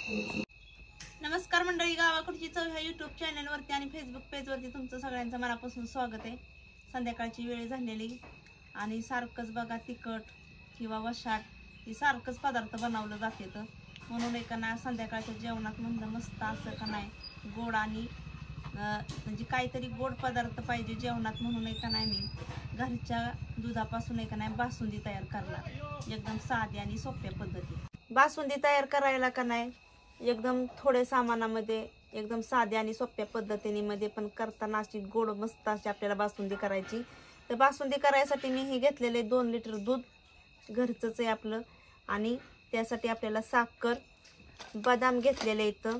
नमस्कार मंडळी, गावाकडची चव ह्या यूट्यूब चॅनलवरती आणि फेसबुक पेजवरती तुमचं सगळ्यांचं मनापासून स्वागत आहे। संध्याकाळची वेळ झालेली आणि सारखंच बघा तिखट किंवा वशाट हे सारखंच पदार्थ बनवलं जाते, तर म्हणून एका ना संध्याकाळच्या जेवणात म्हणलं मस्त असं का नाही गोड आणि म्हणजे काहीतरी गोड पदार्थ पाहिजे जेवणात, म्हणून एका नाही मी घरच्या दुधापासून एका नाही बासुंदी तयार करणार एकदम साधी आणि सोप्या पद्धतीने। बासुंदी तयार करायला का नाही एकदम थोडे सामानामध्ये एकदम साध्या आणि सोप्या पद्धतीने मध्ये पण करताना अशी गोड मस्त अशी आपल्याला बासुंदी करायची। तर बासुंदी करायसाठी मी हे घेतलेले 2 लिटर दूध घरचंच आहे आपलं, आणि त्यासाठी आपल्याला साखर, बदाम घेतलेले इथं,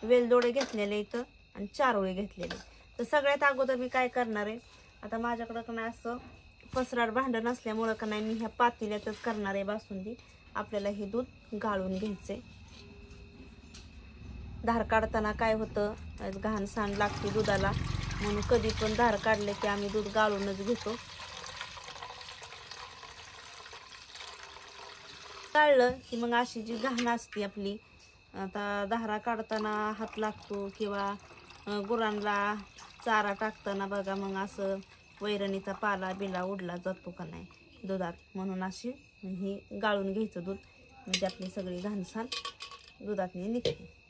वेलदोडे घेतलेले इथं आणि चारोळे घेतलेले। तर सगळ्यात अगोदर मी काय करणार आहे, आता माझ्याकडं का नाही असं पसराट भांडं नसल्यामुळं का नाही मी ह्या पातेल्यातच करणार आहे बासुंदी। आपल्याला हे दूध गाळून घ्यायचे। धार काढताना काय होतं, घाण सांड लागते दुधाला, म्हणून कधी पण धार काढले की आम्ही दूध गाळूनच घेतो। काढलं की मग अशी जी घाण असते आपली, आता धारा काढताना हात लागतो किंवा गुरांना चारा टाकताना बघा मग असं वैरणीचा पाला बिला उडला जातो का नाही दुधात, म्हणून अशी ही गाळून घ्यायचं दूध, म्हणजे आपली सगळी घाणसाण दुधात निघते।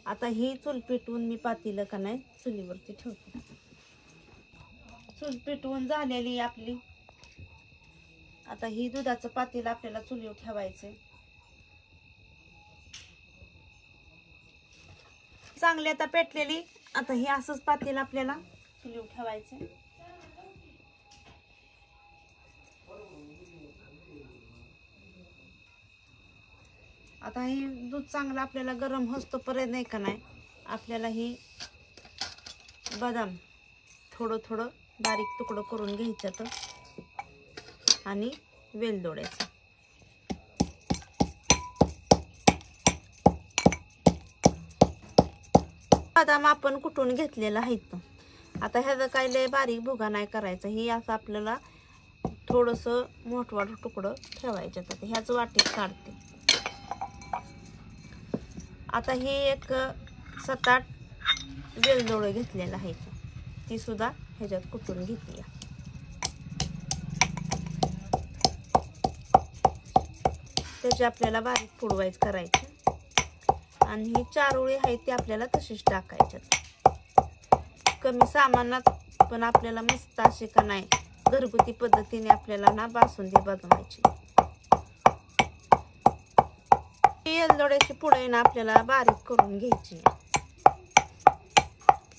आता ही चूल पेटवून मी पातेलं का नाही चुलीवरती ठेवते। चूल पेटवून झालेली आपली, आता ही दुधाचं पातेलं आपल्याला चुलीवर ठेवायचे। चांगली आता पेटलेली, आता ही असंच पातेलं आपल्याला चुलीवर ठेवायचे। आता ही दूध चांगलं आपल्याला गरम होस्तोपर्यंत नाही का नाही आपल्याला ही बदाम थोडं थोडं बारीक तुकडं करून घ्यायचं आणि वेलदोड्याचं। बदाम आपण कुटून घेतलेला आहे। आता ह्याचं काय लय बारीक भुगा नाही करायचा, ही असं आपल्याला थोडंसं मोठवाड तुकडं ठेवायचं। तर ह्याच वाटीत काढते। आता ही एक 7-8 वेलदोडे घेतलेलं आहे, ती सुद्धा ह्याच्यात कुटून घेतली। त्याची आपल्याला बारीक पुडवायच करायची, आणि ही चारोळी आहे ती आपल्याला तशीच टाकायच्यात। कमी सामानात पण आपल्याला मस्त अशी का नाही घरगुती पद्धतीने आपल्याला ना बासुंदी बनवायची। वेलदोड्याची पुडे ना आपल्याला बारीक करून घ्यायची।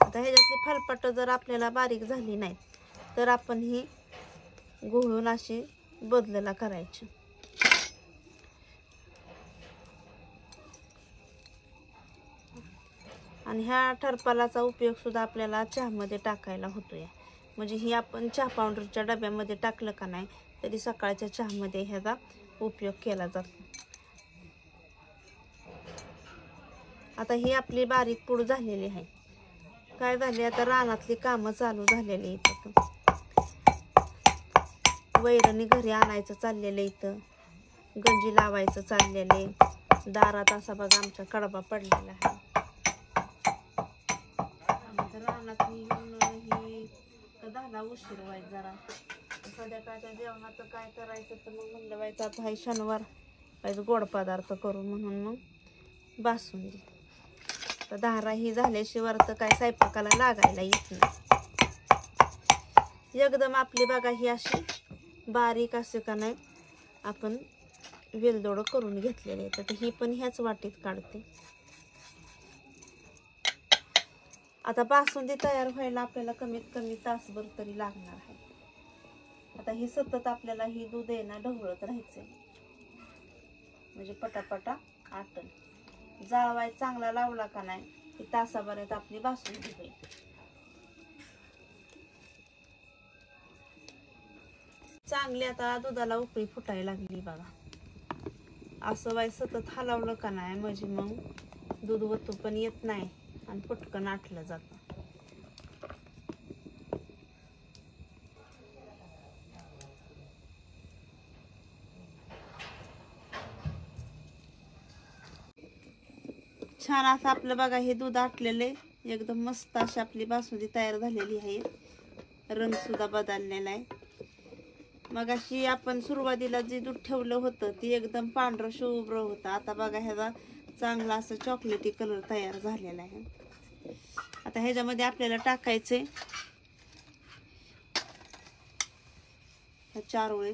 आता ह्याच्यातली फलपट जर आपल्याला बारीक झाली नाही तर आपण ही घोळून अशी बदलेला करायची। आणि ह्या ठरपालाचा उपयोग सुद्धा आपल्याला चहामध्ये टाकायला होतोय, म्हणजे ही आपण चहा पावडरच्या डब्यामध्ये टाकलं का नाही तरी सकाळच्या चहामध्ये ह्याचा उपयोग केला जातो। आता ही आपली बारीक पूड झालेली आहे। काय झाले, आता रानातली कामं चालू झालेली इथं, वैरणी घरी आणायचं चाललेलं, इथं गंजी लावायचं चाललेले, दारात असा बघा आमचा कडबा पडलेला आहे। रानात ही दहाला उशीर व्हायचा जरा, संध्याकाळच्या जेवणाचं काय करायचं, तर मग म्हणलं व्हायचं आता हा शनिवार व्हायचं गोड पदार्थ करू, म्हणून मग बासुंदी। तर धारा ही झाल्याशिवाय तर काय स्वयंपाकाला लागायला येत नाही। एकदम आपली बघा ही अशी बारीक असे का नाही आपण वेलदोडं करून घेतलेले आहेत। तर ही पण ह्याच वाटीत काढते। आता बासुंदी तयार व्हायला आपल्याला कमीत कमी तासभर तरी लागणार आहे। आता ही सतत आपल्याला ही दूध आहे ना ढवळत राहायचे, म्हणजे पटापटा आटल। जाळवाय चांगला लावला का नाही की तासाभरात आपली बासुंदी होईल। चांगली आता दुधाला उकळी फुटायला लागली बघा, असं वाय सतत हलवलं का नाही म्हणजे मग दूध वतू पण येत नाही आणि पटकन आटलं जातं। छान असं आपलं बघा हे दूध आटलेले एकदम मस्त अशी आपली बासुंदी तयार झालेली आहे. रंग सुद्धा बदललेला आहे. मग अशी आपण सुरुवातीला जे दूध ठेवलं होतं ते एकदम पांढरं शुभ्र होतं. आता बघा ह्याचा चांगला असं चॉकलेटी कलर तयार झालेला आहे. आता ह्याच्यामध्ये आपल्याला टाकायचे 4 ओळे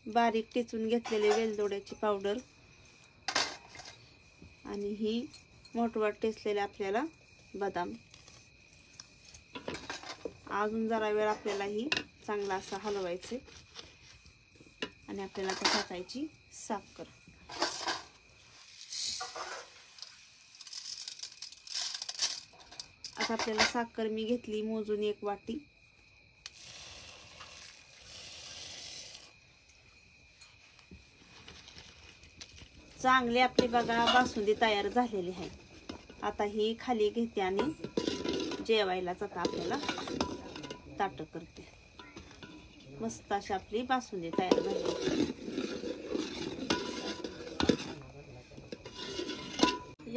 बारीक टिचून घेतलेले वेलदोड्याची पावडर आणि ही मोठवाट टेचलेले आपल्याला बदाम. अजून जरा वेळ आपल्याला ही चांगला असं हलवायचे आणि आपल्याला आता टाकायची साखर. आता आपल्याला साखर मी घेतली मोजून 1 वाटी. चांगली आपली बघा बासुंदी तयार झालेली आहे. आता ही खाली घेते आणि जेवायलाच आता आपल्याला ताट करते. मस्त अशी आपली बासुंदी तयार झाली.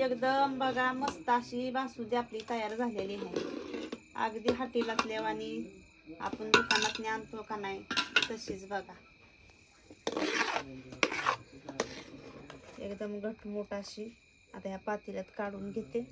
एकदम बघा मस्त अशी बासुंदी आपली तयार झालेली आहे. अगदी हॉटेलातल्या आणि आपण दुकानात आणतो का नाही तशीच बघा. एकदम घटमुट अशी. आता ह्या पातेल्यात काढून घेते.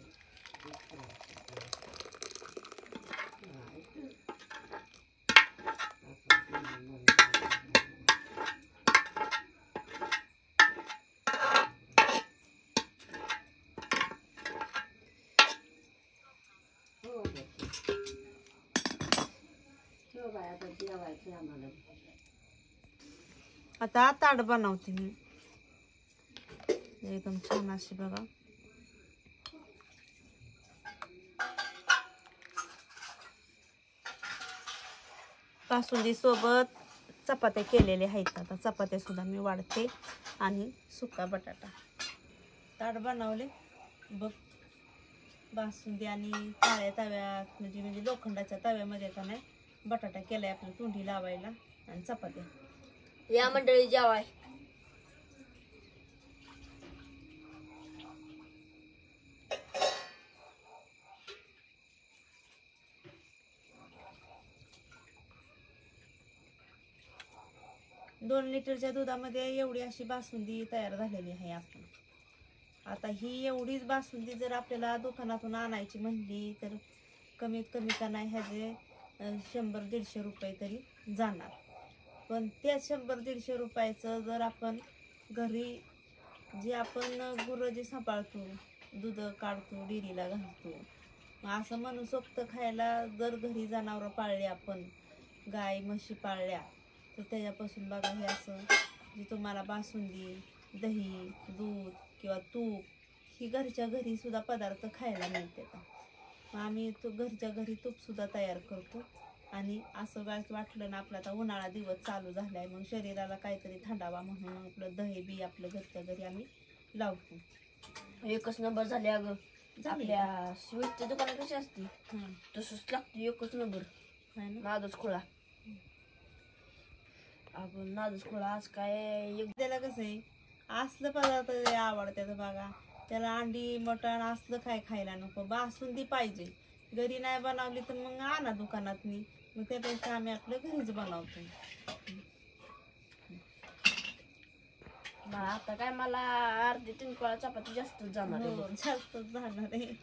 आता ताट बनवते मी एकदम छान अशी बघा. बासुंदी सोबत चपात्या केलेल्या आहेत. आता चपात्या सुद्धा मी वाढते आणि सुका बटाटा. ताट बनवले बघ. बासुंदी आणि काळ्या तव्यात म्हणजे लोखंडाच्या तव्यामध्ये का नाही बटाटा केलाय आपली तोंडी लावायला आणि चपात्या. या मंडळी जेवाय. दोन लिटरच्या दुधामध्ये एवढी अशी बासुंदी तयार झालेली आहे आपण. आता ही एवढीच बासुंदी जर आपल्याला दुकानातून आणायची म्हणली तर कमीत कमी का नाही ह्याचे 100-150 रुपये तरी जाणार. पण त्या 100-150 रुपयाचं जर आपण घरी जे आपण गुरं जे सांभाळतो, दूध काढतो, डेअरीला घालतो, असं मनसोक्त खायला जर घरी जनावरं पाळली आपण, गाय म्हशी पाळल्या, तर त्याच्यापासून बघा हे असं जे तुम्हाला बासुंदी, दही, दूध किंवा तूप ही घरच्या घरी सुद्धा पदार्थ खायला मिळते. आम्ही तो घरच्या घरी तूप सुद्धा तयार करतो. आणि असं वाटलं ना आपला आता उन्हाळा दिवस चालू झालाय मग शरीराला काहीतरी थंडावा म्हणून आपलं दही बी आपलं घरच्या घरी आम्ही लावतो. एकच नंबर झाले. अगं आपल्या स्वीटच्या दुकानात कशी असते तसंच लागते. एकच नंबर. नादच खोळा. अगं नादच खोळा. आज काय त्याला कसं आहे असलं पदार्थ आवडतात बघा. त्याला अंडी मटण असलं काय खायला नको. बासुंदी पाहिजे. घरी नाही बनवली तर मग आणा दुकानातनी. मग त्यापेक्षा आम्ही आपलं घरीच बनवतो. आता काय मला अर्धी 3 कोळा चपाती जास्त जाणार आहे. जास्तच जाणार आहे.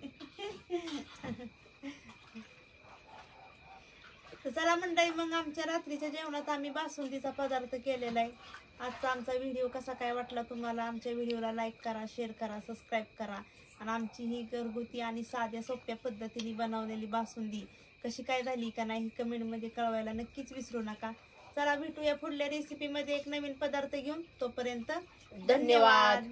चला मंडळी मग आमच्या रात्रीच्या जेवणात आम्ही बासुंदीचा पदार्थ केलेला आहे. आजचा आमचा व्हिडिओ कसा काय वाटला तुम्हाला? आमच्या व्हिडिओला लाईक करा, शेअर करा, सबस्क्राईब करा. आणि आमची ही घरगुती आणि साध्या सोप्या पद्धतीने बनवलेली बासुंदी कशी काय झाली का नाही कमेंटमध्ये कळवायला नक्कीच विसरू नका. चला भेटूया पुढल्या रेसिपीमध्ये एक नवीन पदार्थ घेऊन. तोपर्यंत धन्यवाद.